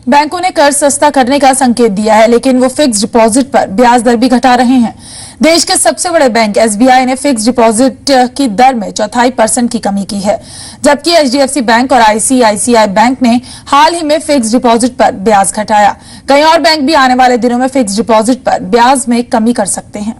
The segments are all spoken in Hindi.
बैंकों ने कर्ज सस्ता करने का संकेत दिया है, लेकिन वो फिक्स डिपॉजिट पर ब्याज दर भी घटा रहे हैं। देश के सबसे बड़े बैंक एसबीआई ने फिक्स डिपॉजिट की दर में 0.25% की कमी की है, जबकि एचडीएफसी बैंक और आईसीआईसीआई बैंक ने हाल ही में फिक्स डिपॉजिट पर ब्याज घटाया। कई और बैंक भी आने वाले दिनों में फिक्स डिपॉजिट पर ब्याज में कमी कर सकते हैं।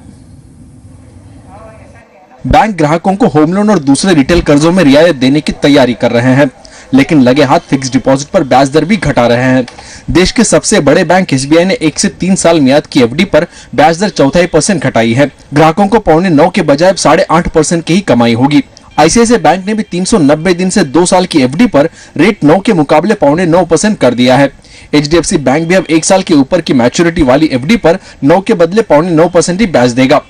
बैंक ग्राहकों को होम लोन और दूसरे रिटेल कर्जों में रियायत देने की तैयारी कर रहे हैं, लेकिन लगे हाथ फिक्स डिपॉजिट पर ब्याज दर भी घटा रहे हैं। देश के सबसे बड़े बैंक एसबीआई ने 1 से 3 साल मियाद की एफडी पर ब्याज दर 0.25% घटाई है। ग्राहकों को 9.25 के बजाय 8.5% की ही कमाई होगी। आईसीआईसीआई बैंक ने भी 390 दिन से 2 साल की एफडी पर रेट 9 के मुकाबले 9.25% कर दिया है। एचडीएफसी बैंक भी अब 1 साल के ऊपर की मैच्योरिटी वाली एफडी पर 9 के बदले 9.25% ही ब्याज देगा।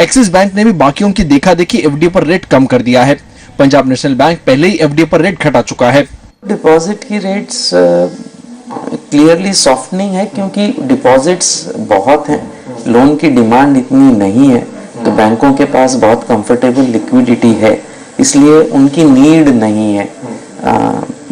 एक्सिस बैंक ने भी बाकियों की देखा देखी एफडी पर रेट कम कर दिया है। पंजाब नेशनल बैंक पहले ही एफडी पर रेट घटा चुका है। डिपॉजिट की रेट्स क्लियरली सॉफ्टनिंग है, क्योंकि डिपॉजिट्स बहुत हैं, लोन की डिमांड इतनी नहीं है, तो बैंकों के पास बहुत कंफर्टेबल लिक्विडिटी है, इसलिए उनकी नीड नहीं है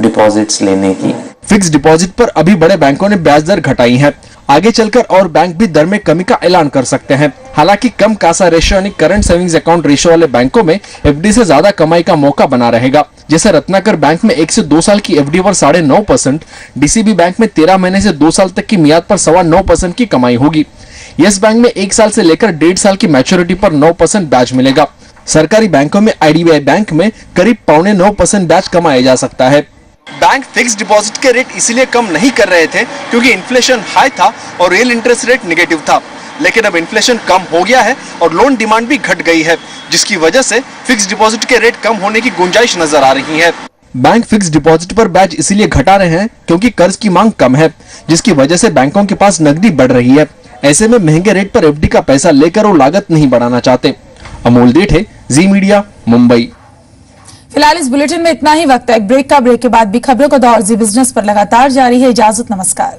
डिपॉजिट्स लेने की। फिक्स डिपॉजिट पर अभी बड़े बैंकों ने ब्याज दर घटाई है। आगे चलकर और बैंक भी दर में कमी का ऐलान कर सकते हैं। हालांकि कम कासा रेशियो यानी करंट सेविंग्स अकाउंट रेशियो वाले बैंकों में एफडी से ज्यादा कमाई का मौका बना रहेगा। जैसे रत्नाकर बैंक में 1 से 2 साल की एफडी पर 9.5%, डीसीबी बैंक में 13 महीने से 2 साल तक की मियाद पर 9.25% की कमाई होगी। यस बैंक में 1 साल से लेकर 1.5 साल की मैच्योरिटी पर 9% ब्याज मिलेगा। सरकारी बैंकों में आईडीबीआई बैंक में करीब 9.25% ब्याज कमाया जा सकता है। बैंक फिक्स डिपॉजिट के रेट इसलिए कम नहीं कर रहे थे क्योंकि इन्फ्लेशन हाई था और रियल इंटरेस्ट रेट नेगेटिव था, लेकिन अब इन्फ्लेशन कम हो गया है और लोन डिमांड भी घट गई है, जिसकी वजह से फिक्स डिपॉजिट के रेट कम होने की गुंजाइश नजर आ रही है। बैंक फिक्स डिपॉजिट पर ब्याज इसलिए घटा रहे हैं क्योंकि कर्ज की मांग कम है, जिसकी वजह से बैंकों के पास नकदी बढ़ रही है। ऐसे में महंगे रेट पर एफडी का पैसा लेकर वो लागत नहीं बढ़ाना चाहते। अमोल देठे, जी मीडिया, मुंबई। फिलहाल इस बुलेटिन में इतना ही। वक्त है एक ब्रेक का। ब्रेक के बाद भी खबरों का दौर जी बिजनेस पर लगातार जारी है। इजाजत, नमस्कार।